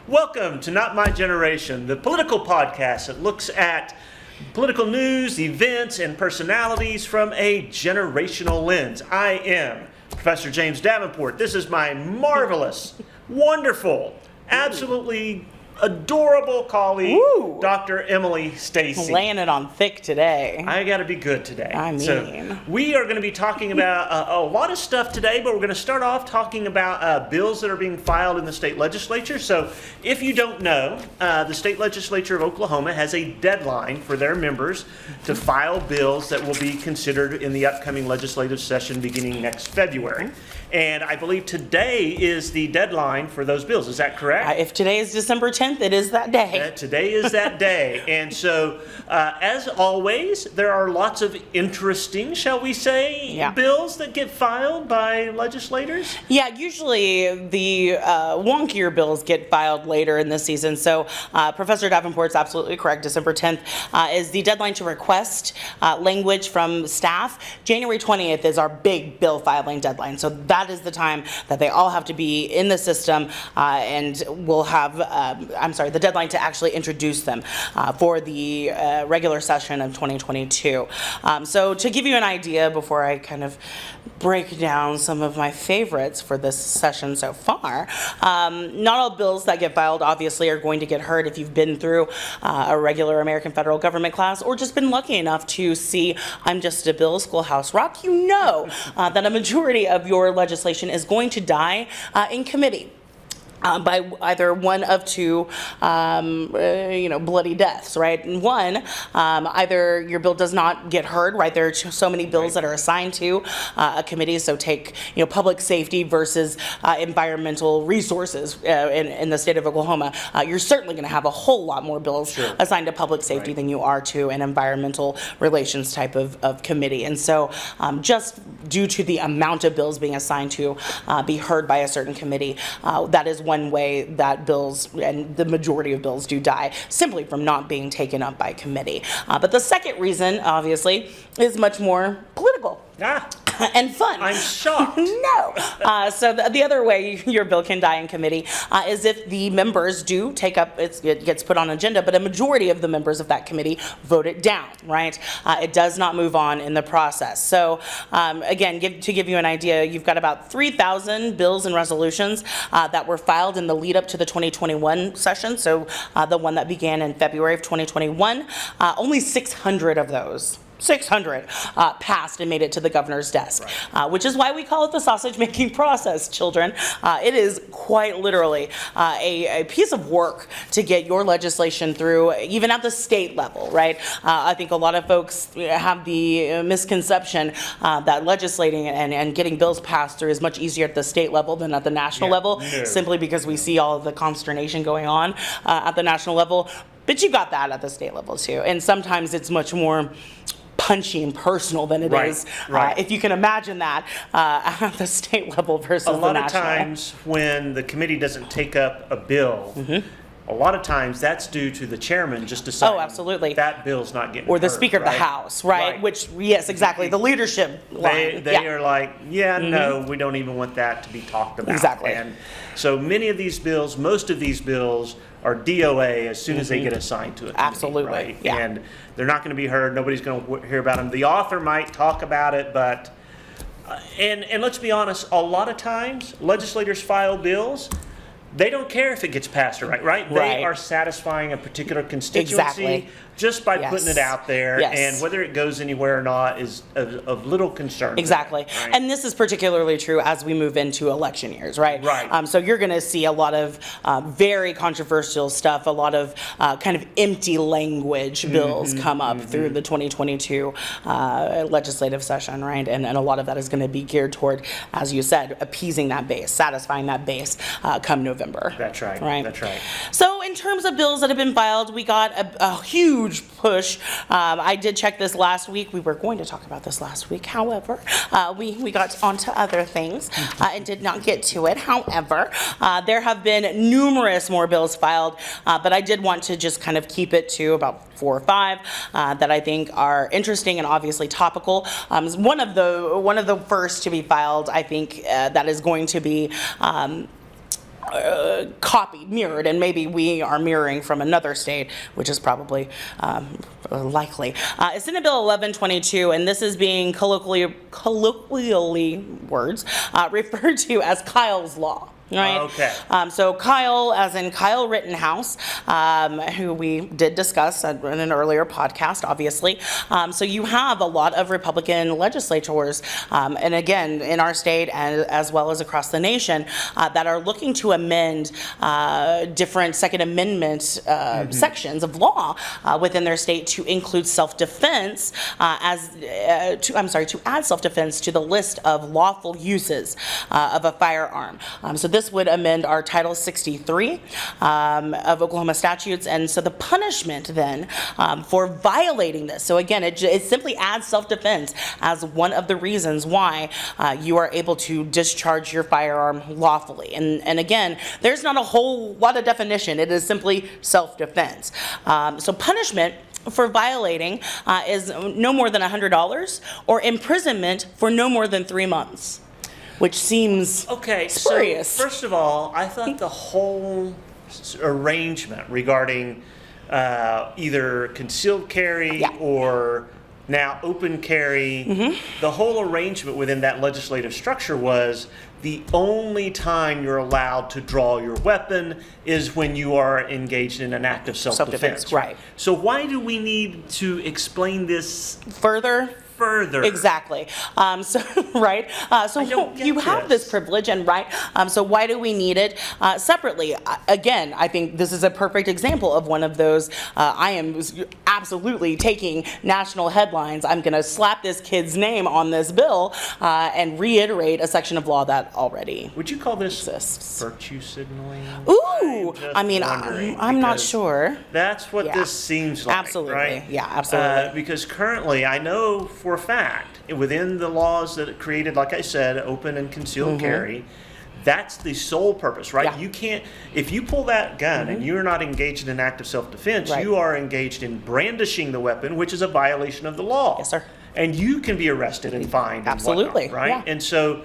Welcome to Not My Generation, the political podcast that looks at political news, events, and personalities from a generational lens. I am Professor James Davenport. This is my marvelous, wonderful, absolutely adorable colleague, Ooh. Dr. Emily Stacy. Laying it on thick today. I got to be good today. I mean. So we are going to be talking about a lot of stuff today, but we're going to start off talking about bills that are being filed in the state legislature. So if you don't know, the state legislature of Oklahoma has a deadline for their members to file bills that will be considered in the upcoming legislative session beginning next February. And I believe today is the deadline for those bills. Is that correct? If today is December 10th, it is that day. Today is that day. And so, as always, there are lots of interesting, shall we say, bills that get filed by legislators. Yeah, usually the wonkier bills get filed later in the season. So Professor Davenport's absolutely correct. December 10th is the deadline to request language from staff. January 20th is our big bill filing deadline. So that is the time that they all have to be in the system, and we'll have, the deadline to actually introduce them for the regular session of 2022. So to give you an idea, before I kind of break down some of my favorites for this session so far, not all bills that get filed obviously are going to get heard if you've been through a regular American federal government class or just been lucky enough to see I'm Just a Bill, Schoolhouse Rock. You know that a majority of your legislation is going to die in committee. By either one of two, bloody deaths, right? And one, either your bill does not get heard, right? There are so many bills that are assigned to a committee. So take, public safety versus environmental resources in the state of Oklahoma. You're certainly going to have a whole lot more bills assigned to public safety than you are to an environmental relations type of committee. And so just due to the amount of bills being assigned to be heard by a certain committee, that is one way that bills, and the majority of bills, do die simply from not being taken up by committee. But the second reason, obviously, is much more political. And fun. I'm shocked. No. So the other way your bill can die in committee is if the members do take up, it gets put on agenda, but a majority of the members of that committee vote it down, right? It does not move on in the process. So again, to give you an idea, you've got about 3,000 bills and resolutions that were filed in the lead up to the 2021 session, so the one that began in February of 2021. Only 600 of those. 600 passed and made it to the governor's desk, which is why we call it the sausage-making process, children. It is quite literally a piece of work to get your legislation through, even at the state level, right? I think a lot of folks have the misconception that legislating and getting bills passed through is much easier at the state level than at the national level, simply because we see all of the consternation going on at the national level. But you got that at the state level too, and sometimes it's much more punchy and personal than it is. If you can imagine that at the state level versus the national. A lot of times when the committee doesn't take up a bill, a lot of times that's due to the chairman just deciding that bill's not getting or the heard, Speaker of the House, right? Which, yes, exactly, the leadership line. They are like, no, we don't even want that to be talked about. Exactly. And so many of these bills, most of these bills are DOA as soon as they get assigned to a committee. Absolutely. Right? Yeah. And they're not going to be heard. Nobody's going to hear about them. The author might talk about it, but, and let's be honest, a lot of times legislators file bills. They don't care if it gets passed or right? They are satisfying a particular constituency just by putting it out there, and whether it goes anywhere or not is of little concern. Exactly. And this is particularly true as we move into election years, right? So you're going to see a lot of very controversial stuff, a lot of kind of empty language bills come up through the 2022 legislative session, right? And a lot of that is going to be geared toward, as you said, appeasing that base, satisfying that base come November. That's right. That's right. So in terms of bills that have been filed, we got a huge push. I did check this last week. We were going to talk about this last week. However, we got onto other things and did not get to it. However, there have been numerous more bills filed, but I did want to just kind of keep it to about 4 or 5 that I think are interesting and obviously topical. One of the first to be filed, I think, that is going to be copied, mirrored, and maybe we are mirroring from another state, which is probably likely. It's Senate Bill 1122, and this is being colloquially words referred to as Kyle's Law. Right. Okay. So Kyle, as in Kyle Rittenhouse, who we did discuss in an earlier podcast, obviously. So you have a lot of Republican legislators, and again, in our state and as well as across the nation, that are looking to amend different Second Amendment sections of law within their state to include self-defense to add self-defense to the list of lawful uses of a firearm. So this would amend our Title 63 of Oklahoma statutes, and so the punishment then for violating this. So again, it simply adds self-defense as one of the reasons why you are able to discharge your firearm lawfully. And again, there's not a whole lot of definition. It is simply self-defense. So punishment for violating is no more than $100 or imprisonment for no more than 3 months. Which seems spurious. So first of all, I thought the whole arrangement regarding either concealed carry or now open carry, the whole arrangement within that legislative structure was the only time you're allowed to draw your weapon is when you are engaged in an act of self-defense. Right. So why do we need to explain this further? Exactly. So right. So you have this privilege, and right. So why do we need it separately? Again, I think this is a perfect example of one of those. I am absolutely taking national headlines. I'm going to slap this kid's name on this bill and reiterate a section of law that already. Would you call this exists. Virtue signaling? Ooh, I'm not sure. That's what this seems like. Absolutely. Right? Yeah, absolutely. Because currently, I know for a fact, within the laws that it created, like I said, open and concealed carry, that's the sole purpose, right? Yeah. You can't, if you pull that gun and you're not engaged in an act of self-defense, you are engaged in brandishing the weapon, which is a violation of the law. Yes, sir. And you can be arrested and fined. Absolutely. And whatnot, right? Yeah. And so,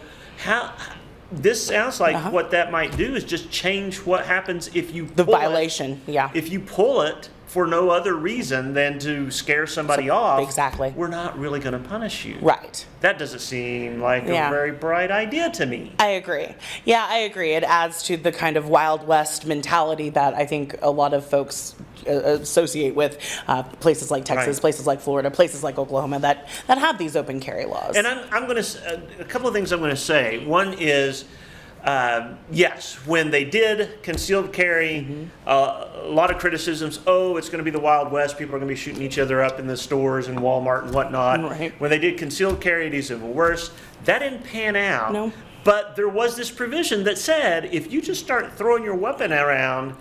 this sounds like what that might do is just change what happens if you the pull violation. it. If you pull it for no other reason than to scare somebody off, exactly, we're not really going to punish you. Right. That doesn't seem like a very bright idea to me. I agree. Yeah, I agree. It adds to the kind of Wild West mentality that I think a lot of folks associate with places like Texas, places like Florida, places like Oklahoma that have these open carry laws. And I'm going to, a couple of things I'm going to say. One is, yes, when they did concealed carry, a lot of criticisms, it's going to be the Wild West, people are going to be shooting each other up in the stores and Walmart and whatnot. Right. When they did concealed carry, it is even worse. That didn't pan out. No. But there was this provision that said, if you just start throwing your weapon around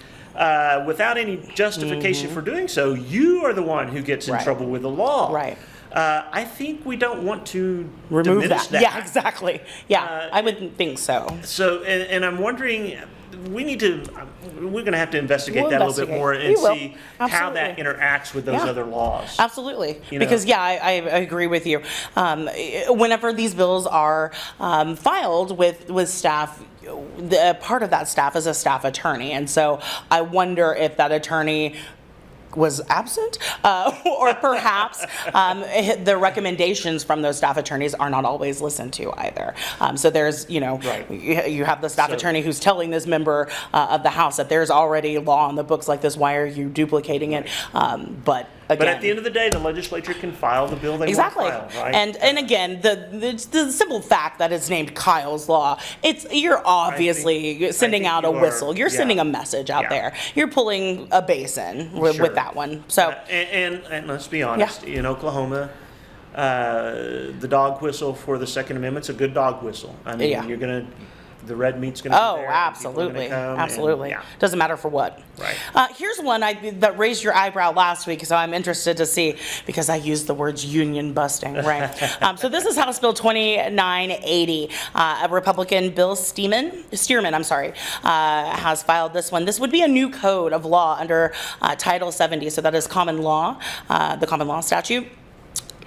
without any justification for doing so, you are the one who gets in trouble with the law. Right. I think we don't want to remove diminish that. Yeah, exactly. Yeah, I wouldn't think so. So, and I'm wondering, we're going to have to investigate that a little bit more and see how that interacts with those other laws. Absolutely. Because, I agree with you. Whenever these bills are filed with staff, part of that staff is a staff attorney. And so I wonder if that attorney was absent, or perhaps the recommendations from those staff attorneys are not always listened to either. So there's, you have the staff attorney who's telling this member of the House that there's already law on the books like this. Why are you duplicating it? But again, but at the end of the day, the legislature can file the bill they want to file, right? And again, the simple fact that it's named Kyle's Law, you're obviously sending out a whistle. You're sending a message out there. You're pulling a basin with that one. So and let's be honest, in Oklahoma, the dog whistle for the Second Amendment's a good dog whistle. I mean, the red meat's going to be there. Absolutely. Absolutely. Doesn't matter for what. Right. Here's one that raised your eyebrow last week, so I'm interested to see, because I used the words union busting, right? So this is House Bill 2980. A Republican, Bill Stearman, has filed this one. This would be a new code of law under Title 70, so that is common law, the common law statute.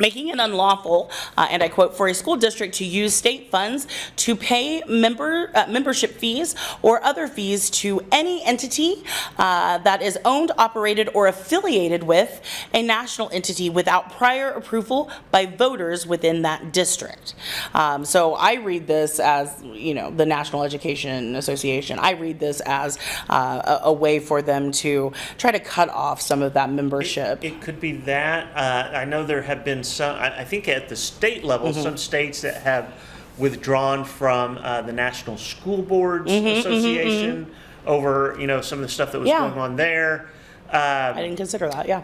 making it unlawful, and I quote, for a school district to use state funds to pay membership fees or other fees to any entity that is owned, operated, or affiliated with a national entity without prior approval by voters within that district. So I read this as, the National Education Association. I read this as a way for them to try to cut off some of that membership. It could be that. I know there have been some, I think at the state level, some states that have withdrawn from the National School Boards Association over, some of the stuff that was Yeah. going on there. I didn't consider that, yeah.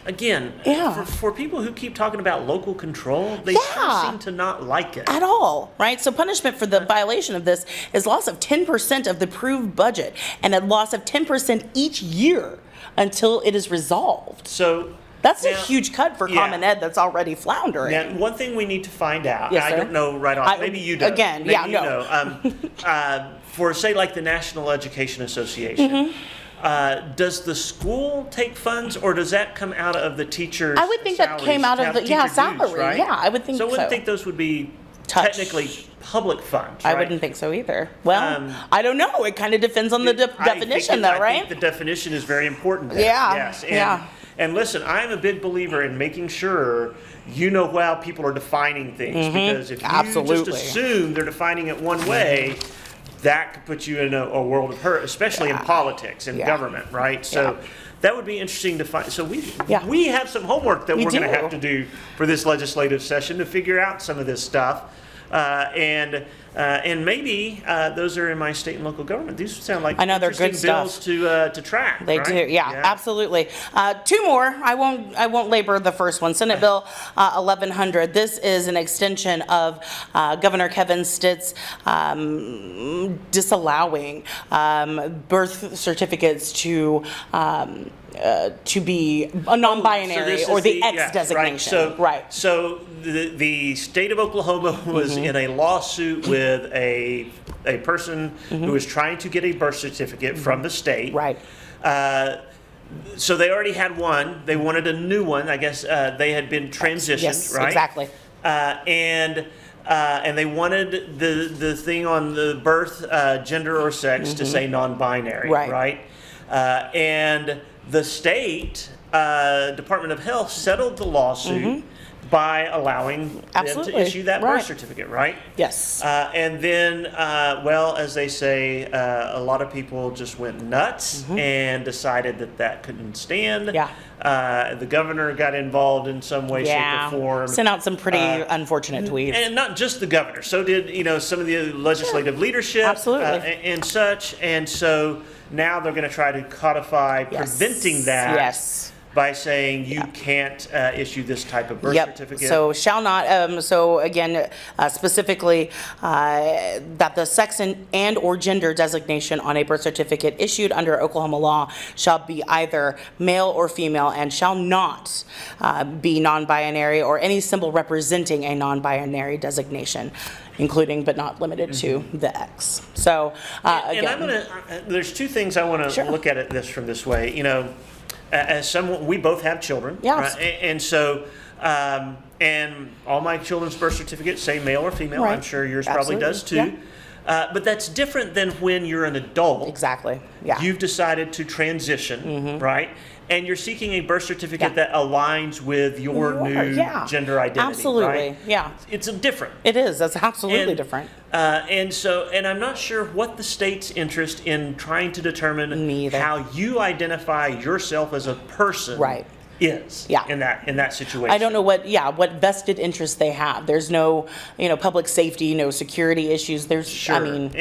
Again, Yeah. for people who keep talking about local control, they sure Yeah. seem to not like it. At all, right? So punishment for the violation of this is loss of 10% of the approved budget and a loss of 10% each year until it is resolved. So That's a now- huge cut for yeah. Common Ed that's already floundering. Now, one thing we need to find out, Yes, and I sir. don't know right off, maybe you do. Again, Maybe yeah, you no. know. For say like the National Education Association, does the school take funds, or does that come out of the teachers' I would think that came out of the- teacher dues, salary. right? Yeah, I would think so. I wouldn't so. think those would be Touch. technically public funds, I right? wouldn't think so either. Well, Um, I don't know. It kind of depends on the definition, though, I right? think the definition is very important there. Yeah, Yes. And, yeah. And listen, I'm a big believer in making sure you know how people are defining things, because if you Absolutely. just assume they're defining it one way, that could put you in a world of hurt, especially in Yeah. politics and Yeah. government, right? So Yeah. that would be interesting to find. So Yeah. we have some homework that We we're going to do. have to do for this legislative session to figure out some of this stuff. And maybe those are in my state and local government. These sound like I know, they're good interesting bills to track. They right? do, yeah, absolutely. Two more. I won't labor the first one. Senate Bill 1100. This is an extension of Governor Kevin Stitt's disallowing birth certificates to be a non-binary this or is the X yeah, designation. Right. So the state of Oklahoma was in a lawsuit with a person who was trying to get a birth certificate from the state. Right. So they already had one. They wanted a new one. I guess they had been transitioned, Yes, right? exactly. And they wanted the thing on the birth, gender or sex to say non-binary, Right. And the state Department of Health settled the lawsuit by allowing them to Absolutely. issue that Right. birth certificate, right? Yes. And then, well, as they say, a lot of people just went nuts and decided that couldn't stand. Yeah. The governor got involved in some way, Yeah. shape, or form. Sent out some pretty unfortunate tweets. And not just the governor. So did, some of the legislative leadership. Absolutely. And such. And so now they're going to try to codify preventing that. Yes. By saying you can't issue this type of birth certificate. So shall not, so again, specifically, that the sex and or gender designation on a birth certificate issued under Oklahoma law shall be either male or female and shall not be non-binary or any symbol representing a non-binary designation, including but not limited to the X. So, And I'm again, there's two things I want to Sure. look at it this from this way. As someone, we both have children. Yes. Right? And so, and all my children's birth certificates say male or female. Right. I'm sure yours probably does too. Absolutely. But that's different than when you're an adult. exactly, yeah. You've decided to transition, right? And you're seeking a birth certificate Yeah. that aligns with your new Yeah. gender identity. Absolutely, right? yeah. It's different. It is, that's absolutely And- different. And I'm not sure what the state's interest in trying to determine Me either. how you identify yourself as a person Right. is Yeah. in that situation. I don't know what vested interest they have. There's no, public safety, no security issues. There's, Sure. I mean,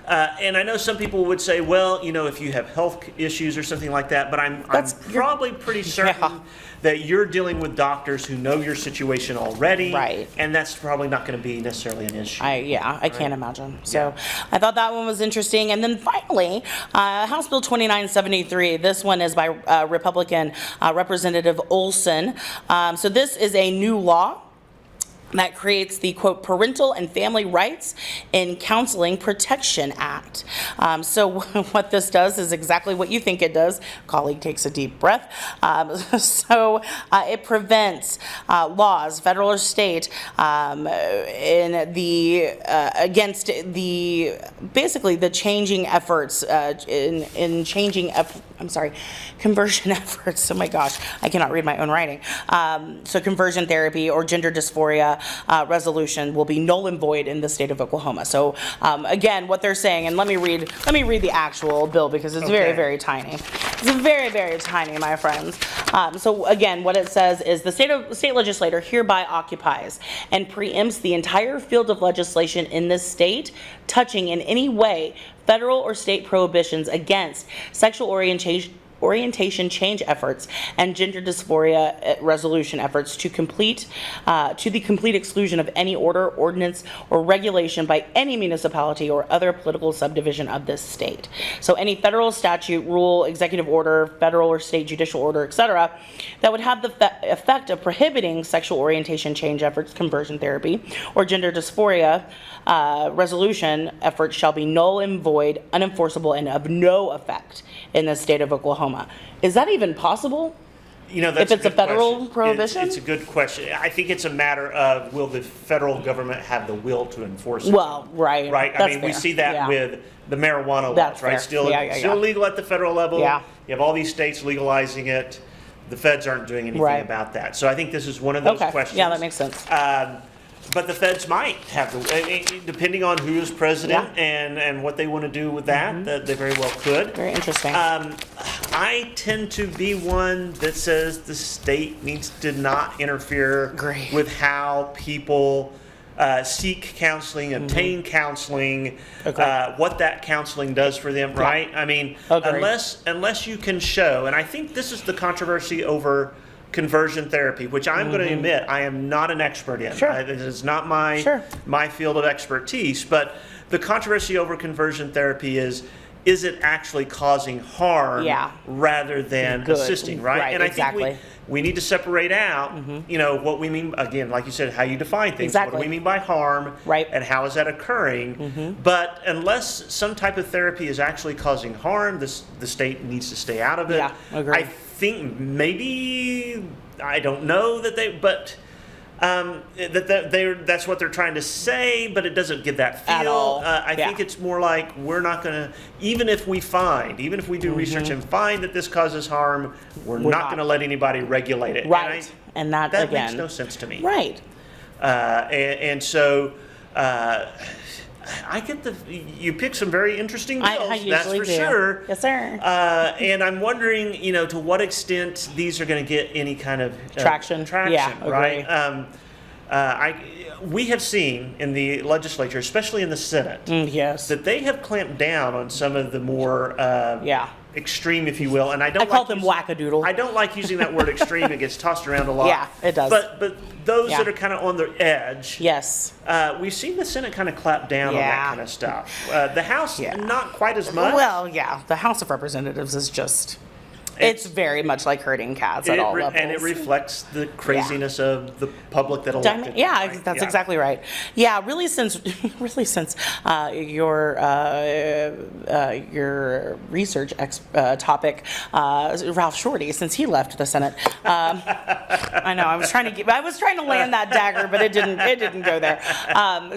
And I know some people would say, well, if you have health issues or something like that, but I'm probably pretty certain Yeah. that you're dealing with doctors who know your situation already. Right. And that's probably not going to be necessarily an issue. I can't imagine. So I thought that one was interesting. And then finally, House Bill 2973. This one is by Republican Representative Olson. So this is a new law that creates the, quote, Parental and Family Rights in Counseling Protection Act. So what this does is exactly what you think it does. Colleague takes a deep breath. It prevents laws, federal or state, in the against the basically the changing efforts in changing conversion efforts. Oh my gosh, I cannot read my own writing. So conversion therapy or gender dysphoria resolution will be null and void in the state of Oklahoma. So again, what they're saying, and let me read the actual bill because it's very, very tiny. It's very, very tiny, my friends. So again, what it says is the state legislature hereby occupies and preempts the entire field of legislation in this state touching in any way federal or state prohibitions against sexual orientation change efforts and gender dysphoria resolution efforts to the complete exclusion of any order, ordinance, or regulation by any municipality or other political subdivision of this state. So any federal statute, rule, executive order, federal or state judicial order, etc., that would have the effect of prohibiting sexual orientation change efforts, conversion therapy, or gender dysphoria resolution efforts shall be null and void, unenforceable, and of no effect in the state of Oklahoma. Is that even possible? That's if it's a good federal question. prohibition? It's a good question. I think it's a matter of will the federal government have the will to enforce it? Well, right. Right? That's I mean, we fair. see that Yeah. with the marijuana laws, That's right? fair. Still Yeah. legal at the federal level. Yeah. You have all these states legalizing it. The feds aren't doing anything Right. about that. So I think this is one of those Okay. questions. Yeah, that makes sense. But the feds might have depending on who is president Yeah. and what they want to do with that, that they very well could. Very interesting. I tend to be one that says the state needs to not interfere Agree. with how people seek counseling, obtain counseling, Agree. what that counseling does for them, right? I mean, Agree. unless you can show, and I think this is the controversy over conversion therapy, which I'm going to admit I am not an expert in. Sure. This is not my my field of expertise, but the controversy over conversion therapy is it actually causing harm rather than Good. assisting, right? And I exactly. think we need to separate out, what we mean, again, like you said, how you define things. Exactly. What do we mean by harm? Right. And how is that occurring? But unless some type of therapy is actually causing harm, the state needs to stay out of it. Yeah, agree. I think maybe, I don't know that that's what they're trying to say, but it doesn't give that feel. At all. I think it's more like we're not going to, even if we do research and find that this causes harm, we're not going to let anybody regulate it. Right. And that that again. makes no sense to me. Right. So I get you pick some very interesting bills, I usually that's for do. sure. Yes, sir. And I'm wondering, to what extent these are going to get any kind of Traction. Yeah, right? We have seen in the legislature, especially in the Senate, Yes. that they have clamped down on some of the more extreme, if you will. And I call them wackadoodle. I don't like using that word extreme. It gets tossed around a lot. Yeah, it does. But those that are kind of on the edge, Yes. we've seen the Senate kind of clap down on that kind of stuff. The House, not quite as much. Well, yeah. The House of Representatives is just. It's very much like herding cats at all levels. And it reflects the craziness of the public that elected. Yeah, right? that's exactly right. Yeah, really since your research topic, Ralph Shorty, since he left the Senate. I know I was trying to land that dagger, but it didn't go there.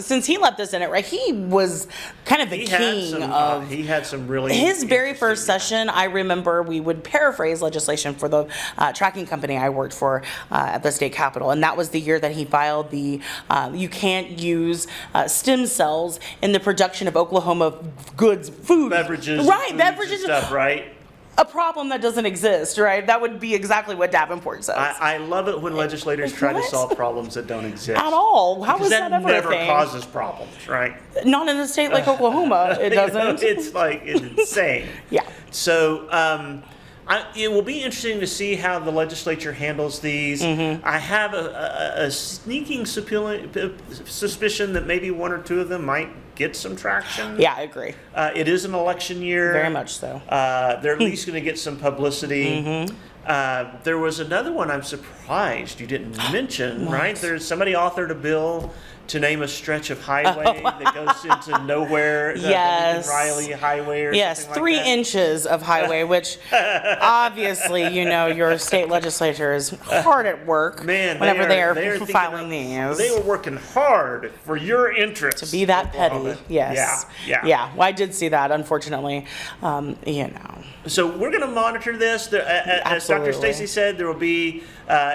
Since he left the Senate, right? He was kind of the king of. He had some really. His very first session, I remember we would paraphrase legislation for the tracking company I worked for at the state capitol, and that was the year that he filed the you can't use stem cells in the production of Oklahoma goods, food, beverages, right? and Beverages, stuff, right? A problem that doesn't exist, right? That would be exactly what Davenport says. I love it when legislators try to solve problems that don't exist. At all. How is that ever never a thing? causes problems, right? Not in a state like Oklahoma, it doesn't. It's insane. Yeah. So it will be interesting to see how the legislature handles these. I have a sneaking suspicion that maybe one or two of them might get some traction. Yeah, I agree. It is an election year. Very much so. They're at least going to get some publicity. There was another one I'm surprised you didn't mention, right? There's somebody authored a bill to name a stretch of highway that goes into nowhere, the Yes. Lincoln Riley Highway or Yes, something like 3 that. inches of highway, which obviously, your state legislature is hard at work Man, whenever they are thinking filing of- these. They were working hard for your interests. To be that Oklahoma. petty, yes. Yeah. Well, I did see that, unfortunately. So we're going to monitor this. As Dr. Absolutely. Stacy said, there will be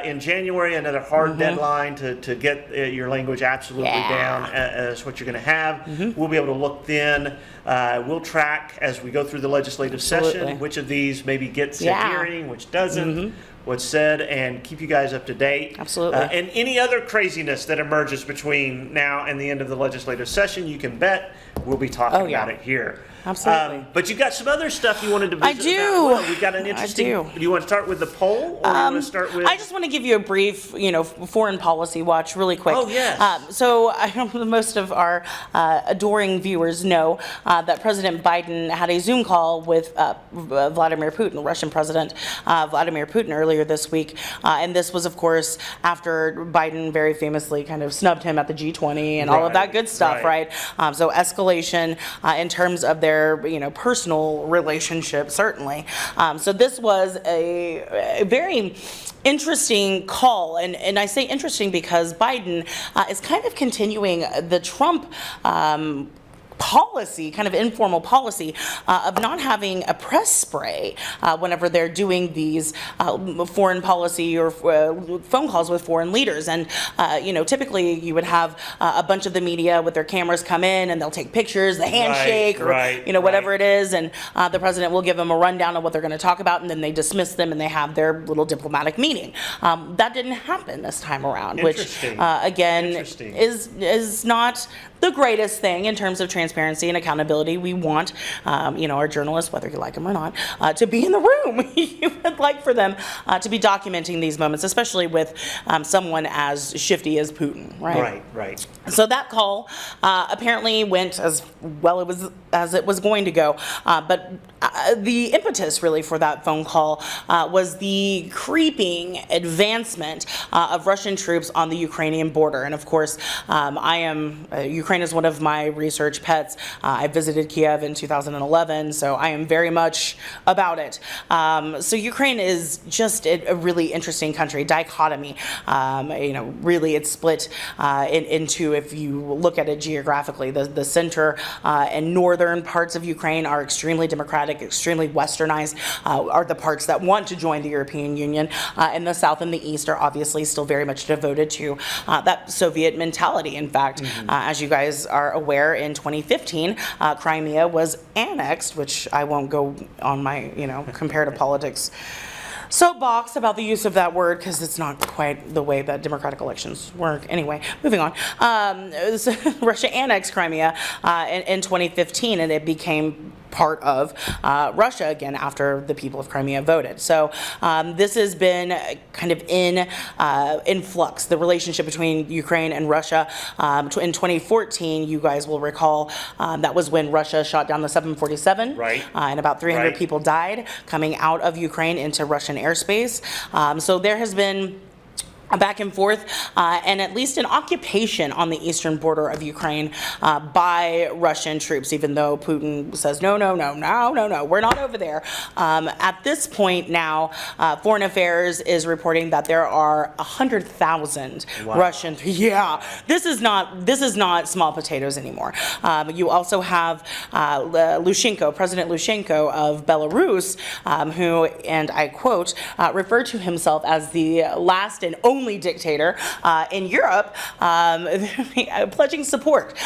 in January another hard deadline to get your language absolutely Yeah. down as what you're going to have. We'll be able to look then. We'll track as we go through the legislative Absolutely. session which of these maybe gets a Yeah. hearing, which doesn't. What's said, and keep you guys up to date. Absolutely. And any other craziness that emerges between now and the end of the legislative session, you can bet we'll be talking Oh, yeah. about it here. Absolutely. But you got some other stuff you wanted to I visit do. about. Well, we got an I interesting. do. You want to start with the poll, or you want to start with? I just want to give you a brief, foreign policy watch really quick. Oh, yes. So I hope most of our adoring viewers know that President Biden had a Zoom call with Vladimir Putin, Russian President Vladimir Putin, earlier this week. And this was, of course, after Biden very famously kind of snubbed him at the G20 and all of that Right, good stuff, right. right? So escalation in terms of their, personal relationship, certainly. So this was a very interesting call, and I say interesting because Biden is kind of continuing the Trump policy, kind of informal policy, of not having a press spray whenever they're doing these foreign policy or phone calls with foreign leaders. And, typically you would have a bunch of the media with their cameras come in and they'll take pictures, the handshake, or, whatever right. it is. And the president will give them a rundown of what they're going to talk about, and then they dismiss them and they have their little diplomatic meeting. That didn't happen this time around, which, Interesting. again, Interesting. is not the greatest thing in terms of transparency and accountability. We want, our journalists, whether you like them or not, to be in the room. You would like for them to be documenting these moments, especially with someone as shifty as Putin, right? Right. So that call apparently went as well as it was going to go. But the impetus really for that phone call was the creeping advancement of Russian troops on the Ukrainian border. And of course, Ukraine is one of my research pets. I visited Kiev in 2011, so I am very much about it. So Ukraine is just a really interesting country, dichotomy. Really it's split into, if you look at it geographically, the center and northern parts of Ukraine are extremely democratic, extremely westernized, are the parts that want to join the European Union. And the south and the east are obviously still very much devoted to that Soviet mentality. In fact, as you guys are aware, in 2015, Crimea was annexed, which I won't go on my, comparative politics soapbox about the use of that word because it's not quite the way that democratic elections work. Anyway, moving on. Russia annexed Crimea in 2015, and it became part of Russia again after the people of Crimea voted. So this has been kind of in flux, the relationship between Ukraine and Russia. In 2014, you guys will recall, that was when Russia shot down the 747. Right. And about 300 Right. people died coming out of Ukraine into Russian airspace. So there has been a back and forth, and at least an occupation on the eastern border of Ukraine by Russian troops, even though Putin says, no, we're not over there. At this point now, Foreign Affairs is reporting that there are 100,000 Wow. Russian. Yeah, this is not small potatoes anymore. You also have Lushenko, President Lushenko of Belarus, who, and I quote, referred to himself as the last and only dictator in Europe, pledging support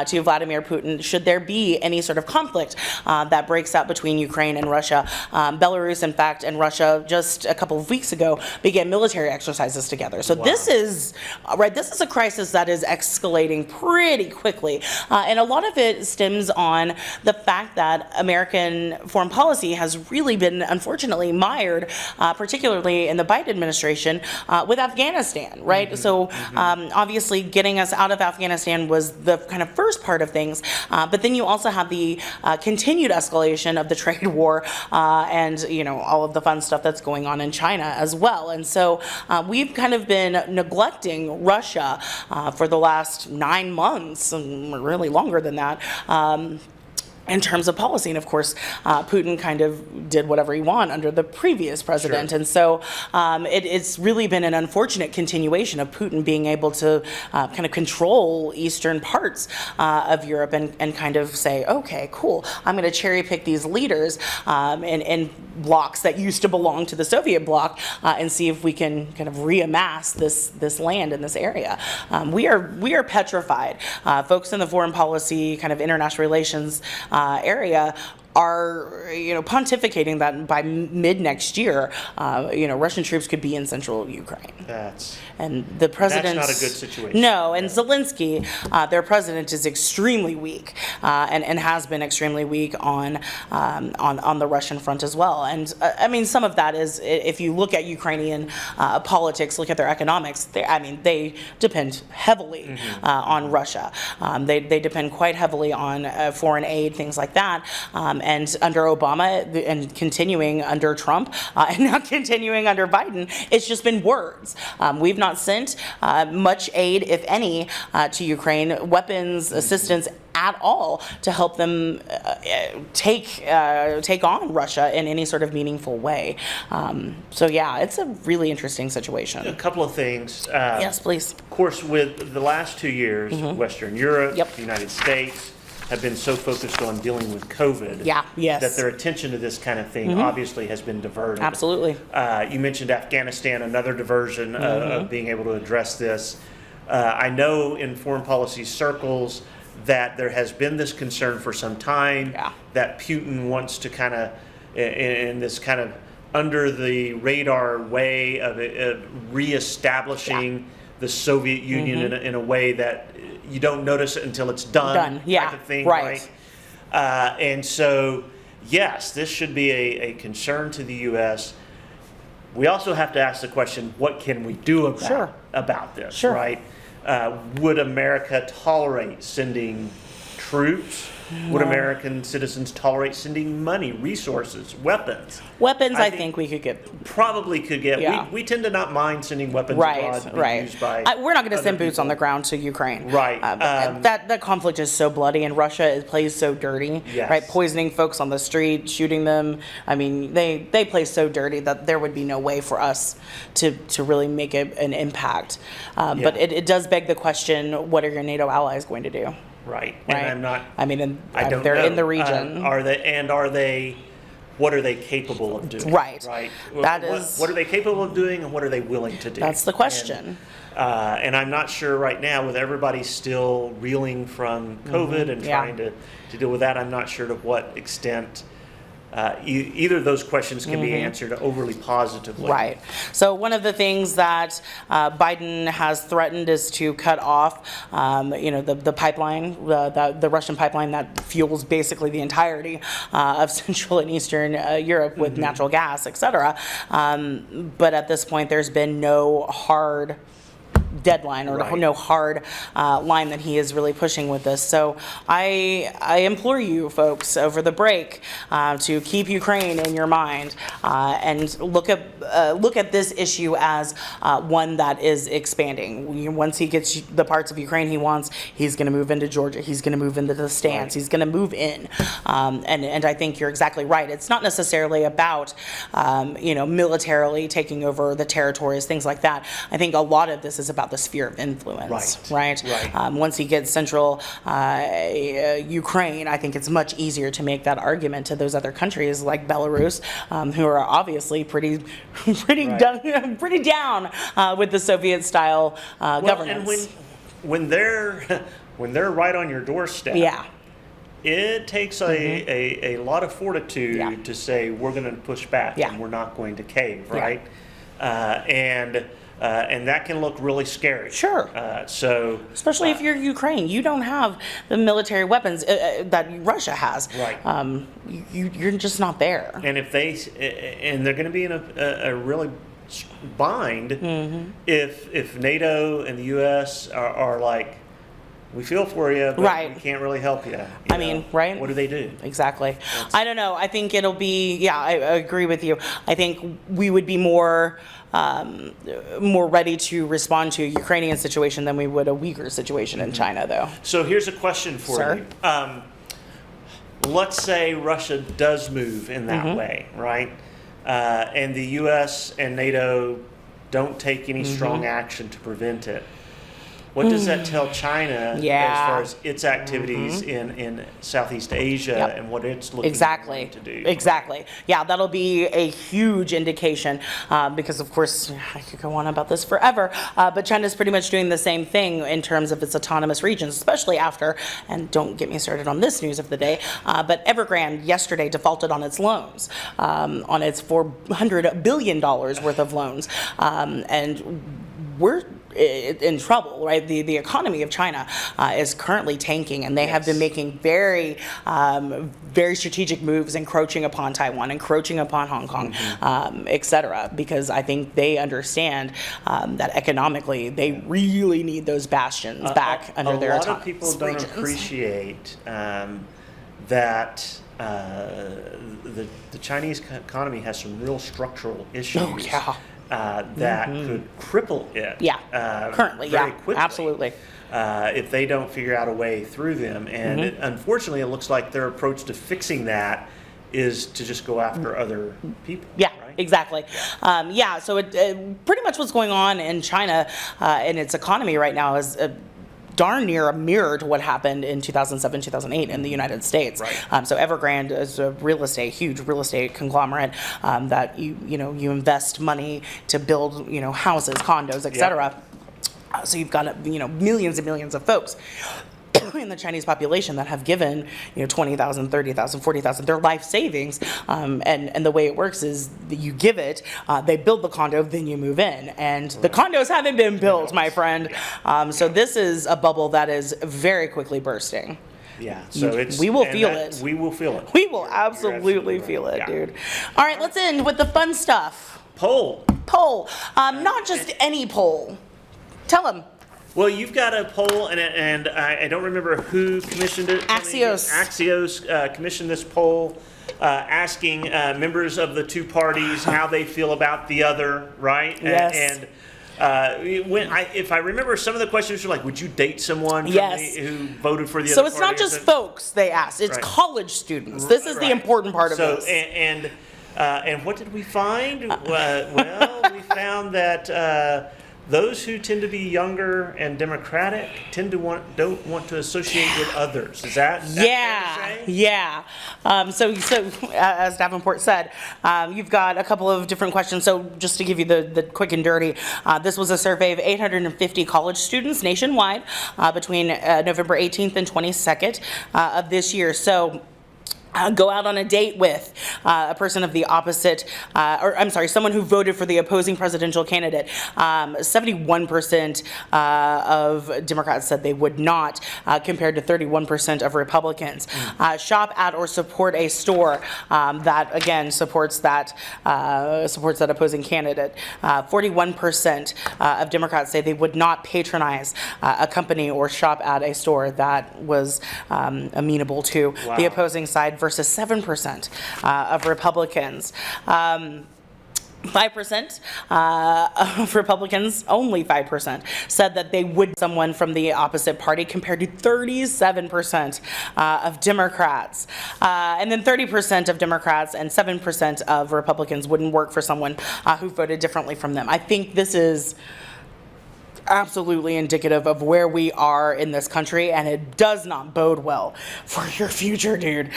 to Vladimir Putin should there be any sort of conflict that breaks out between Ukraine and Russia. Belarus, in fact, and Russia just a couple of weeks ago began military exercises together. So this is a crisis that is escalating pretty quickly, and a lot of it stems on the fact that American foreign policy has really been, unfortunately, mired, particularly in the Biden administration, with Afghanistan. Afghanistan, right? So obviously getting us out of Afghanistan was the kind of first part of things, but then you also have the continued escalation of the trade war and all of the fun stuff that's going on in China as well. And so we've kind of been neglecting Russia for the last 9 months, and really longer than that. In terms of policy. And of course, Putin kind of did whatever he wanted under the previous president. Sure. And so it's really been an unfortunate continuation of Putin being able to kind of control eastern parts of Europe and kind of say, okay, cool, I'm going to cherry pick these leaders in blocs that used to belong to the Soviet bloc and see if we can kind of reamass this land in this area. We are petrified. Folks in the foreign policy, kind of international relations area are pontificating that by mid next year, Russian troops could be in central Ukraine. And the president. That's not a good situation. No, and Zelensky, their president, is extremely weak, and has been extremely weak on the Russian front as well. And I mean, some of that is, if you look at Ukrainian politics, look at their economics. They depend heavily on Russia. They depend quite heavily on foreign aid, things like that. And under Obama and continuing under Trump and now continuing under Biden, it's just been words. We've not sent much aid, if any, to Ukraine, weapons, assistance at all to help them take on Russia in any sort of meaningful way. So yeah, it's a really interesting situation. A couple of things. Yes, please. Of course, with the last 2 years, Western Europe, Yep. the United States, have been so focused on dealing with COVID Yes. that their attention to this kind of thing obviously has been diverted. Absolutely. You mentioned Afghanistan, another diversion of being able to address this. I know in foreign policy circles that there has been this concern for some time that Putin wants to kind of, in this kind of under the radar way of reestablishing the Soviet Union in a way that you don't notice it until it's done, type of thing, right? And so, yes, this should be a concern to the U.S. We also have to ask the question, what can we do about this, right? Would America tolerate sending troops? Would American citizens tolerate sending money, resources, weapons? Weapons, I think we could get. Probably could get. Yeah. We tend to not mind sending weapons abroad to be used by We're not going to send other boots on people. the ground to Ukraine. Right. That conflict is so bloody, and Russia plays so dirty. Yes. Right, poisoning folks on the street, shooting them. I mean, they play so dirty that there would be no way for us to really make an impact. But it does beg the question: what are your NATO allies going to do? Right. And I'm not. I mean, I don't they're know. in the region. Are they? What are they capable of doing? Right. Right. Is. What are they capable of doing, and what are they willing to do? That's the question. And I'm not sure right now, with everybody still reeling from COVID and trying to deal with that. I'm not sure to what extent. Either of those questions can be answered overly positively. Right. So one of the things that Biden has threatened is to cut off, the pipeline, the Russian pipeline that fuels basically the entirety of Central and Eastern Europe with natural gas, et cetera. But at this point, there's been no hard deadline or no hard line that he is really pushing with this. So I implore you folks over the break to keep Ukraine in your mind and look at this issue as one that is expanding. Once he gets the parts of Ukraine he wants, he's going to move into Georgia. He's going to move into the stance. He's going to move in. And I think you're exactly right. It's not necessarily about militarily taking over the territories, things like that. I think a lot of this is about the sphere of influence, right? Once he gets central Ukraine, I think it's much easier to make that argument to those other countries like Belarus, who are obviously pretty down with the Soviet-style governance. And when they're right on your doorstep, it takes a lot of fortitude to say we're going to push back and we're not going to cave, right? And that can look really scary. Sure. Especially if you're Ukraine, you don't have the military weapons that Russia has. Right. You're just not there. And they're going to be in a really bind if NATO and the U.S. are like, we feel for you, but Right. we can't really help you. I mean, right? What do they do? Exactly. I don't know. I think it'll be, yeah, I agree with you. I think we would be more ready to respond to a Ukrainian situation than we would a Uyghur situation in China, though. So here's a question for Sir? you. Let's say Russia does move in that Mm-hmm. way, right? And the U.S. and NATO don't take any Mm-hmm. strong action to prevent it. What does that tell China Yeah. as far as its activities in Southeast Asia Yep. and what it's looking Exactly. to do? Exactly. Yeah, that'll be a huge indication because, of course, I could go on about this forever, but China's pretty much doing the same thing in terms of its autonomous regions, especially after, and don't get me started on this news of the day, but Evergrande yesterday defaulted on its loans, on its $400 billion worth of loans. And we're in trouble, right? The economy of China is currently tanking, and they have been Yes. making very strategic moves, encroaching upon Taiwan, encroaching upon Hong Kong, et cetera, because I think they understand that economically they really need those bastions back under their A lot of autonomous people don't regions. appreciate that the Chinese economy has some real structural issues. Oh, yeah. That could cripple it. Yeah, currently, very yeah, quickly, absolutely. if they don't figure out a way through them. And unfortunately, it looks like their approach to fixing that is to just go after other people. Yeah, right? exactly. Yeah, so it pretty much what's going on in China in its economy right now is darn near a mirror to what happened in 2007, 2008 in the United States. Right. So Evergrande is a huge real estate conglomerate that you invest money to build houses, condos, etc. So you've got millions and millions of folks in the Chinese population that have given 20,000, 30,000, 40,000 their life savings, and the way it works is that you give it, they build the condo, then you move in, and the condos haven't been built, my friend. So this is a bubble that is very quickly bursting. Yeah. So it's We will and feel that- it. We will feel it. We will You're absolutely right. feel it, Yeah. dude. All right, let's end with the fun stuff. Poll. Poll, not just any poll. Tell them. Well, you've got a poll, and I don't remember who commissioned it. Axios. Axios commissioned this poll, asking members of the two parties how they feel about the other, right? Yes. If I remember, some of the questions were like, "Would you date someone from Yes. who voted for the So other?" it's not party?" just folks they asked, it's Right. college students. This is the Right. important part of So, this. and what did we find? Well, we found that those who tend to be younger and democratic don't want to associate with others. Is that fair to say? Yeah. So as Davenport said, you've got a couple of different questions. So just to give you the quick and dirty, this was a survey of 850 college students nationwide between November 18th and 22nd of this year. So go out on a date with a person of the opposite, someone who voted for the opposing presidential candidate. 71% of Democrats said they would not, compared to 31% of Republicans. Shop at or support a store that, again, supports that opposing candidate. 41% of Democrats say they would not patronize a company or shop at a store that was amenable to Wow. the opposing side, versus 7% of Republicans. 5% of Republicans, only 5%, said that they would someone from the opposite party, compared to 37% of Democrats. And then 30% of Democrats and 7% of Republicans wouldn't work for someone who voted differently from them. I think this is absolutely indicative of where we are in this country, and it does not bode well for your future, dude.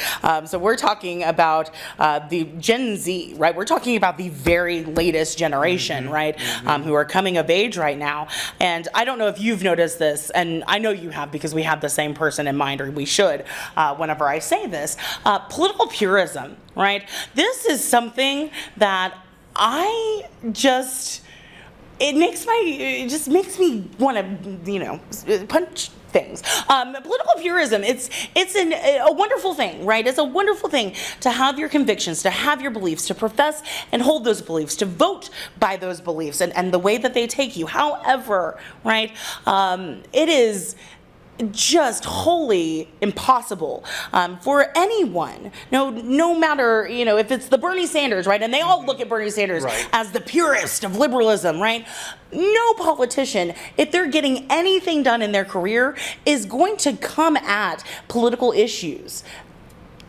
So we're talking about the Gen Z, right? We're talking about the very latest generation, right? Who are coming of age right now. And I don't know if you've noticed this, and I know you have because we have the same person in mind, or we should, whenever I say this. Political purism, right? This is something that I just it just makes me want to, punch things. Political purism, it's a wonderful thing, right? It's a wonderful thing to have your convictions, to have your beliefs, to profess and hold those beliefs, to vote by those beliefs and the way that they take you. However, right, it is just wholly impossible for anyone, no matter, if it's the Bernie Sanders, right, and they all look at Bernie Sanders Right. as the purist of liberalism, right? No politician, if they're getting anything done in their career, is going to come at political issues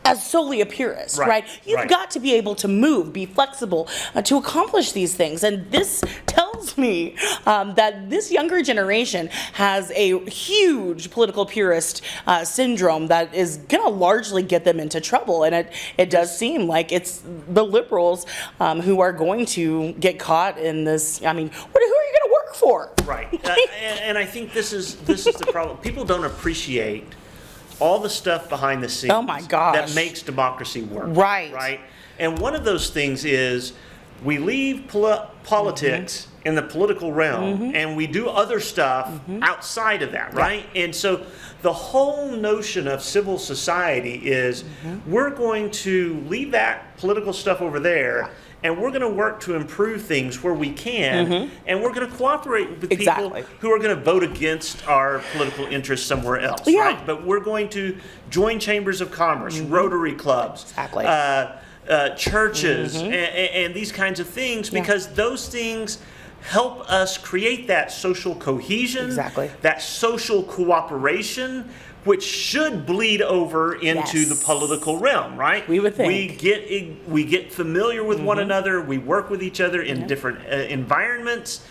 as solely a purist, right? You've Right. got to be able to move, be flexible to accomplish these things. And this tells me that this younger generation has a huge political purist syndrome that is going to largely get them into trouble. And it does seem like it's the liberals who are going to get caught in this. I mean, who are you going to work for? Right. And I think this is the problem. People don't appreciate all the stuff behind the scenes Oh my gosh. that makes democracy work. Right. Right. And one of those things is we leave politics in the political realm and we do other stuff outside of that, right? And so the whole notion of civil society is we're going to leave that political stuff over there and we're going to work to improve things where we can, and we're going to cooperate with Exactly. people who are going to vote against our political interests somewhere else, Yeah. right? But we're going to join chambers of commerce, Rotary clubs, Exactly. churches, and these kinds of things, because those things help us create that social cohesion, Exactly. that social cooperation, which should bleed over into Yes. the political realm, right? We would think. We get familiar with one another. We work with each other in different environments,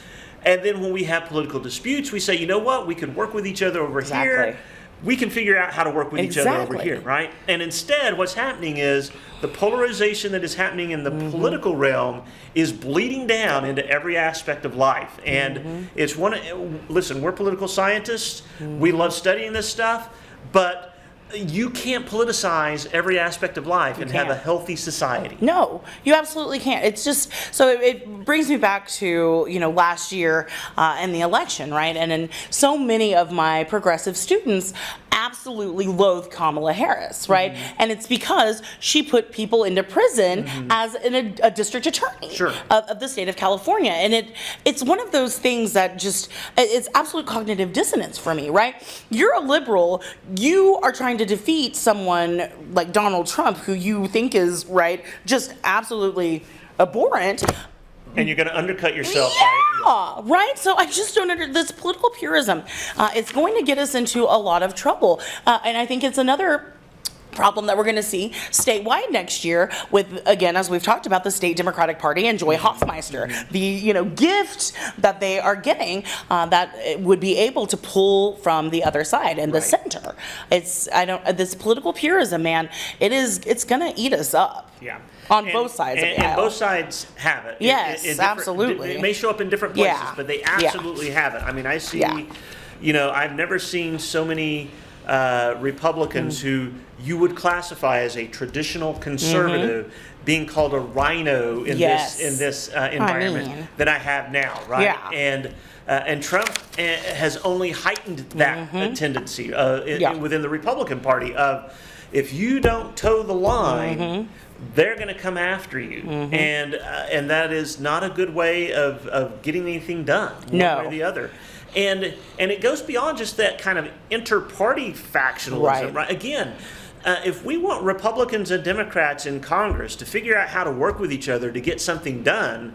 and then when we have political disputes, we say, you know what? We can work with each other over Exactly. here. We can figure out how to work with each other over Exactly. here, right? And instead, what's happening is the polarization that is happening in the political realm is bleeding down into every aspect of life. And it's listen, we're political scientists. We love studying this stuff, but you can't politicize every aspect of life and have a can't. healthy society. No, you absolutely can't. It's just, so it brings me back to, last year and the election, right? And then so many of my progressive students absolutely loathe Kamala Harris, right? And it's because she put people into prison as a district attorney Sure. of the state of California. And it's one of those things that just, it's absolute cognitive dissonance for me, right? You're a liberal, you are trying to defeat someone like Donald Trump, who you think is, right, just absolutely abhorrent. And you're going to undercut yourself. Yeah, right? So I just don't this political purism. It's going to get us into a lot of trouble. And I think it's another problem that we're going to see statewide next year with, again, as we've talked about, the state Democratic Party and Joy Hoffmeister, the gift that they are getting that would be able to pull from the other side and the center. This political purism, man, it's going to eat us up. Yeah. On both sides of the and aisle. both sides have it. Yes, In different- absolutely. It may show up in different places, Yeah. but they Yeah. absolutely have it. I mean, I see, Yeah. I've never seen so many Republicans who you would classify as a traditional conservative being called a rhino in Yes. this environment mean. than I have now, right? Yeah. And Trump has only heightened that tendency within the Republican Party of, if you don't toe the line, they're going to come after you, and that is not a good way of getting anything done, one No. way or the other. And it goes beyond just that kind of inter-party factionalism, Right. right? Again, if we want Republicans and Democrats in Congress to figure out how to work with each other to get something done,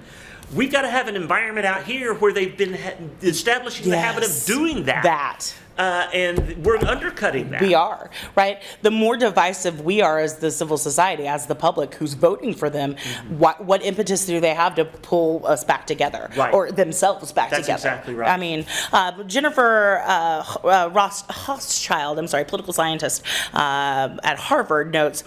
we've got to have an environment out here where they've been establishing the habit of Yes. doing that. And we're undercutting that. We are, right? The more divisive we are as the civil society, as the public who's voting for them, what impetus do they have to pull us back together? Right. Or themselves back That's together? exactly right. I mean, Jennifer Rothschild, political scientist at Harvard, notes,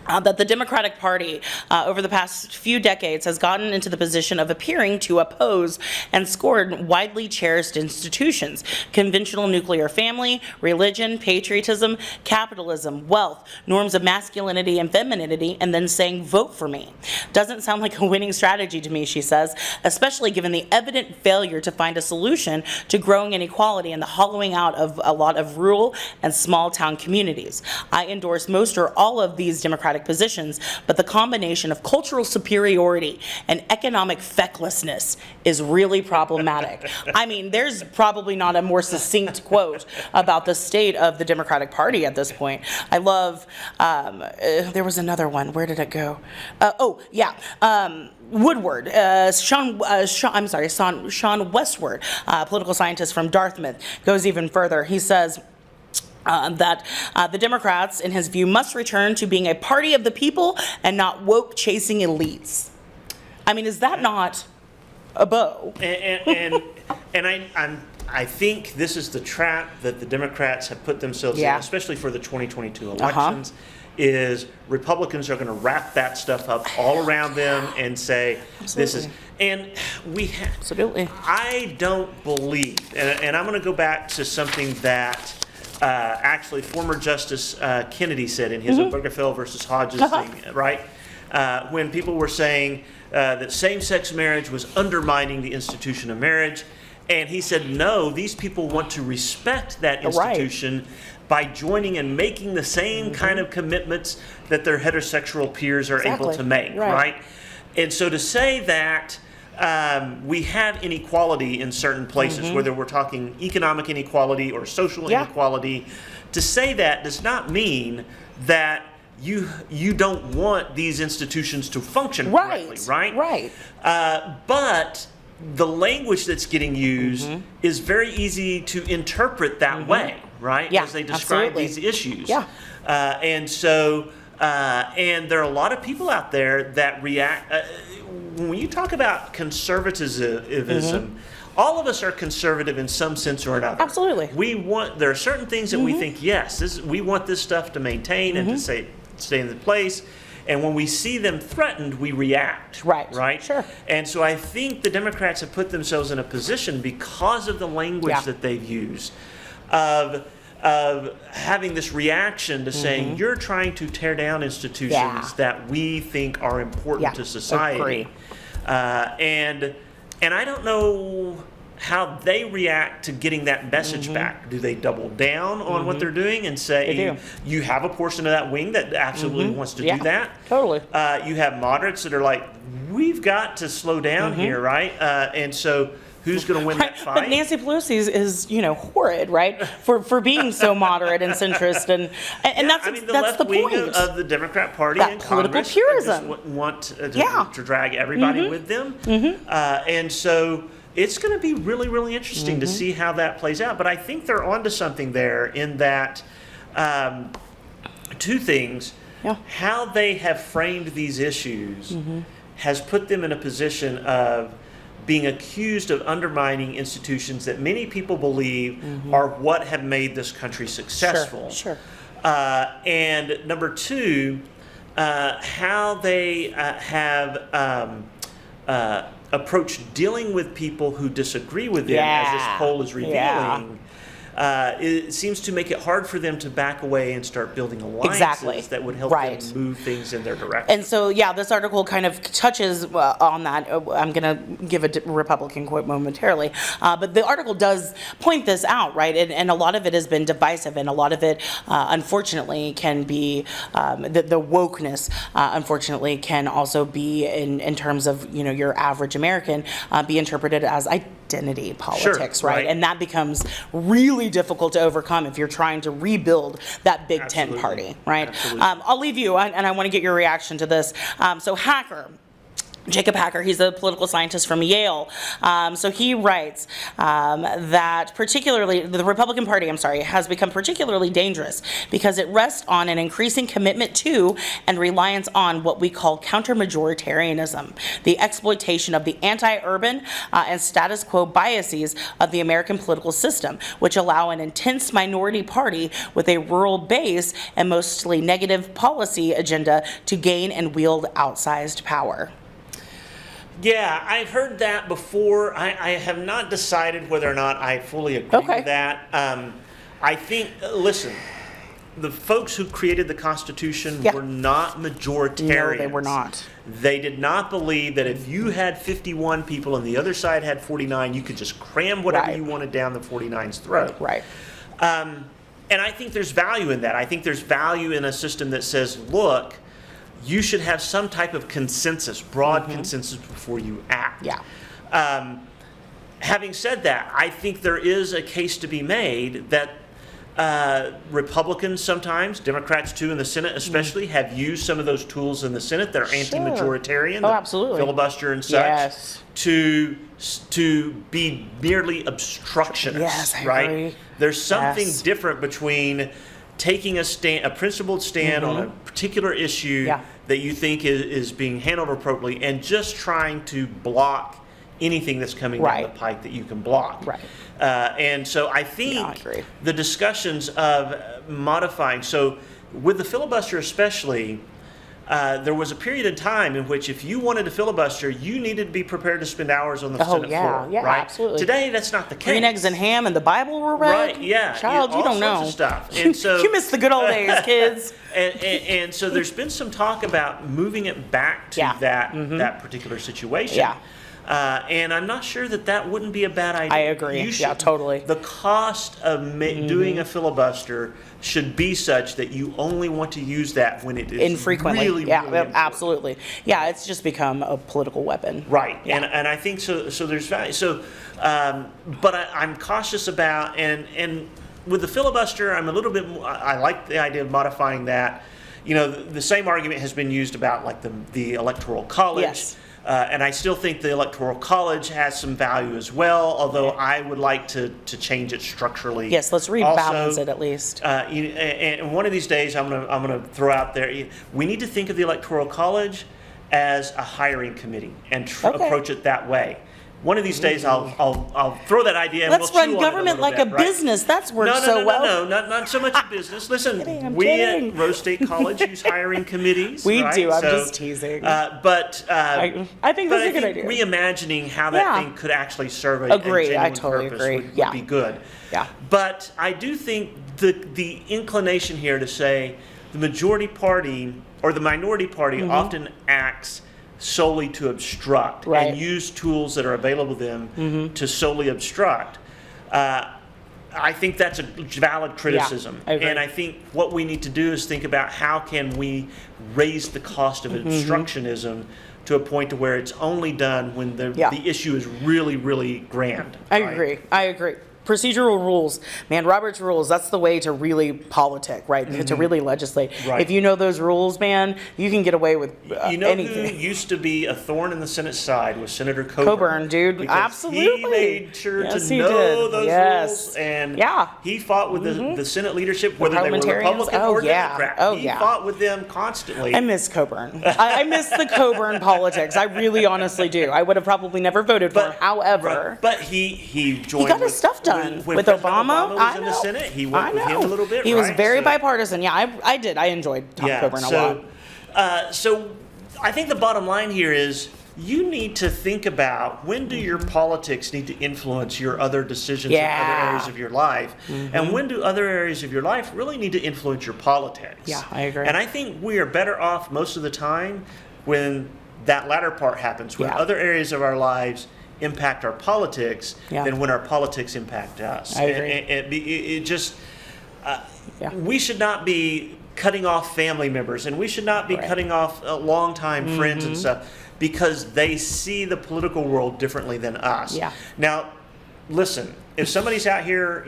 that the Democratic Party over the past few decades has gotten into the position of appearing to oppose and scorn widely cherished institutions, conventional nuclear family, religion, patriotism, capitalism, wealth, norms of masculinity and femininity, and then saying, vote for me. Doesn't sound like a winning strategy to me, she says, especially given the evident failure to find a solution to growing inequality and the hollowing out of a lot of rural and small town communities. I endorse most or all of these Democratic positions, but the combination of cultural superiority and economic fecklessness is really problematic. I mean, there's probably not a more succinct quote about the state of the Democratic Party at this point. I love, there was another one. Where did it go? Woodward, Sean Westward, political scientist from Dartmouth, goes even further. He says, that the Democrats, in his view, must return to being a party of the people and not woke chasing elites. I mean, is that not a bow? I think this is the trap that the Democrats have put themselves in, especially for the 2022 elections, is Republicans are going to wrap that stuff up all around them and say, this is, and we have, absolutely. I don't believe, and I'm going to go back to something that actually, former Justice Kennedy said in his Obergefell versus Hodges thing, right? When people were saying that same-sex marriage was undermining the institution of marriage, and he said, no, these people want to respect that institution by joining and making the same kind of commitments that their heterosexual peers are able to make, right? And so to say that we have inequality in certain places, whether we're talking economic inequality or social inequality. To say that does not mean that you don't want these institutions to function correctly, right? Right. But the language that's getting used is very easy to interpret that way, right? Yeah, as they describe these issues. Yeah. And so, and there are a lot of people out there that react. When you talk about conservatism, all of us are conservative in some sense or another. Absolutely. There are certain things that we think, yes, we want this stuff to maintain and to stay in the place. And when we see them threatened, we react. Right? Sure. And so I think the Democrats have put themselves in a position because of the language that they've used of having this reaction to saying you're trying to tear down institutions that we think are important to society. And I don't know how they react to getting that message back. Do they double down on what they're doing and say, you have a portion of that wing that absolutely wants to do that? Totally. You have moderates that are like, we've got to slow down here, right? And so who's going to win that fight? But Nancy Pelosi is horrid, right? For being so moderate and centrist, and that's the that's the left wing point of the Democrat Party that and political Congress purism. just want to drag everybody with them, and so it's going to be really, really interesting to see how that plays out. But I think they're onto something there in that two things: how they have framed these issues has put them in a position of being accused of undermining institutions that many people believe are what have made this country successful. Sure. And number two, how they have approached dealing with people who disagree with them, as this poll is revealing. It seems to make it hard for them to back away and start building alliances that would help them move things in their direction. And so, this article kind of touches on that. I'm going to give a Republican quote momentarily. But the article does point this out, right? And a lot of it has been divisive, and a lot of it, unfortunately, can be, the wokeness, unfortunately, can also be, in terms of, your average American, be interpreted as identity politics, right? And that becomes really difficult to overcome if you're trying to rebuild that Big Tent party, right? I'll leave you, and I want to get your reaction to this. So Hacker Jacob Hacker, he's a political scientist from Yale. So he writes that particularly the Republican Party, has become particularly dangerous because it rests on an increasing commitment to and reliance on what we call counter-majoritarianism, the exploitation of the anti-urban and status quo biases of the American political system, which allow an intense minority party with a rural base and mostly negative policy agenda to gain and wield outsized power. Yeah, I've heard that before. I have not decided whether or not I fully agree Okay. with that. I think, listen, the folks who created the Constitution Yeah. were not majoritarians. No, they were not. They did not believe that if you had 51 people and the other side had 49, you could just cram whatever Right. you wanted down the 49's throat. Right. And I think there's value in that. I think there's value in a system that says, look, you should have some type of consensus, broad consensus before you act. Yeah. Having said that, I think there is a case to be made that Republicans sometimes, Democrats too in the Senate especially, have used some of those tools in the Senate that are anti-majoritarian, Oh, the absolutely. filibuster and such, Yes. to be merely obstructionists. Yes, I right? agree. There's something Yes. different between taking a principled stand on a particular issue Yeah. that you think is being handled appropriately, and just trying to block anything that's coming down Right. the pike that you can block. Right. And so I think Yeah, I agree. the discussions of modifying, so with the filibuster especially, there was a period of time in which if you wanted to filibuster, you needed to be prepared to spend hours on the Oh, Senate yeah, floor. yeah, right? absolutely. Today, that's not the case. Green eggs and ham and the Bible were read? Right, yeah. Child, all you don't sorts know. of stuff. And so, You missed the good old days, kids. and so there's been some talk about moving it back to Yeah. that particular situation. Yeah. And I'm not sure that wouldn't be a bad idea. I agree. You Yeah, totally. The cost of doing a filibuster should be such that you only want to use that when it is Infrequently. really, Yeah, really important. absolutely. Yeah, it's just become a political weapon. Right, Yeah. and I think so. So there's value. So, but I'm cautious about and with the filibuster, I'm a little bit. I like the idea of modifying that. You know, the same argument has been used about like the electoral college. Yes. And I still think the Electoral College has some value as well, although I would like to change it structurally. Yes, let's rebalance Also, it at least. and one of these days, I'm gonna throw out there, we need to think of the Electoral College as a hiring committee and Okay. approach it that way. One of these days, I'll throw that idea. And Let's we'll chew run on it government little like bit, a right? business. That's worked No, so well. not so much a business. Listen, kidding, I'm we kidding. at Rose State College use hiring committees. We right? do, I'm So, just teasing. But I think but that's a I good think idea. reimagining how that Yeah. thing could actually serve a Agree, I genuine totally purpose agree. would Yeah. be good. Yeah. But I do think the inclination here to say the majority party or the minority party often acts solely to obstruct Right. and use tools that are available to them to solely obstruct. I think that's a valid criticism. I agree. And I think what we need to do is think about how can we raise the cost of obstructionism to a point to where it's only done when the issue is really, really grand. I right? agree. I agree. Procedural rules, man, Robert's rules, that's the way to really politic, right? To really legislate. Right. If you know those rules, man, you can get away with You know anything. who used to be a thorn in the Senate side was Senator Coburn. Coburn, dude, Because absolutely. He made sure Yes, to he know did. those Yes. rules, and Yeah. he fought with the Senate leadership, whether they were parliamentarians? Republican Oh, or yeah. Democrat. Oh, he yeah. fought with them constantly. I miss Coburn. I miss the Coburn politics. I really honestly do. I would have probably never voted for him. However, right, but he joined. he got his with- stuff done when with President Obama. was I in know. the Senate. He worked I with him know. a little bit. He was right? very So- bipartisan. Yeah, I did. I enjoyed Tom Coburn a lot. So I think the bottom line here is you need to think about when do your politics need to influence your other decisions in other Yeah. areas of your life, and when do other areas of your life really need to influence your politics. Yeah, I agree. And I think we are better off most of the time when that latter part happens, when Yeah. other areas of our lives impact our politics Yeah. than when our politics impact us. I agree. It just Yeah. we should not be cutting off family members, and we should not be Right. cutting off longtime friends and stuff because they see the political world differently than us. Yeah. Now, listen, if somebody's out here,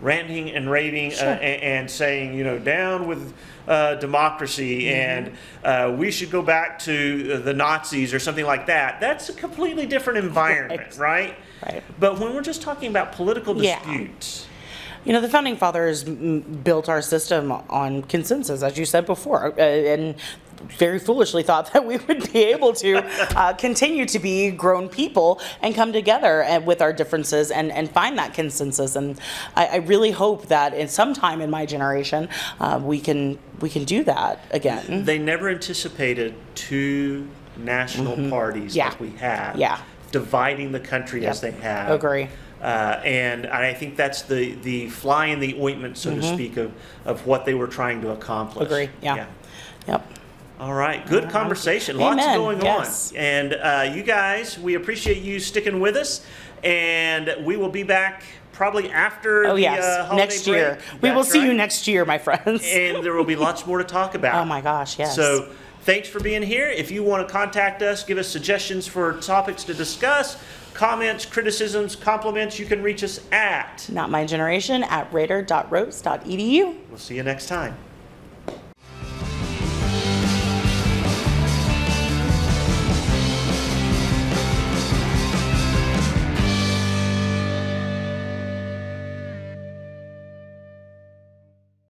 ranting and raving and saying, down with democracy and we should go back to the Nazis or something like that. That's a completely different environment, right? Right. But when we're just talking about political Yeah. disputes, The founding fathers built our system on consensus, as you said before, and very foolishly thought that we would be able to continue to be grown people and come together and with our differences and find that consensus. And I really hope that in some time in my generation, we can do that again. they never anticipated two national parties Yeah. like we have, Yeah. dividing the country as they have. Agree. And I think that's the fly in the ointment, so to speak, of what they were trying to accomplish. Agree. Yeah. Yep. All right. Good conversation. Lots Amen. going Yes. on. And you guys, we appreciate you sticking with us. And we will be back probably after Oh, the yes. holiday Next break. year. We will That's see you right. next year, my friends. And there will be lots more to talk about. Oh, my gosh. Yes. So thanks for being here. If you want to contact us, give us suggestions for topics to discuss, comments, criticisms, compliments, you can reach us at. Not my generation at raider.rose.edu. We'll see you next time.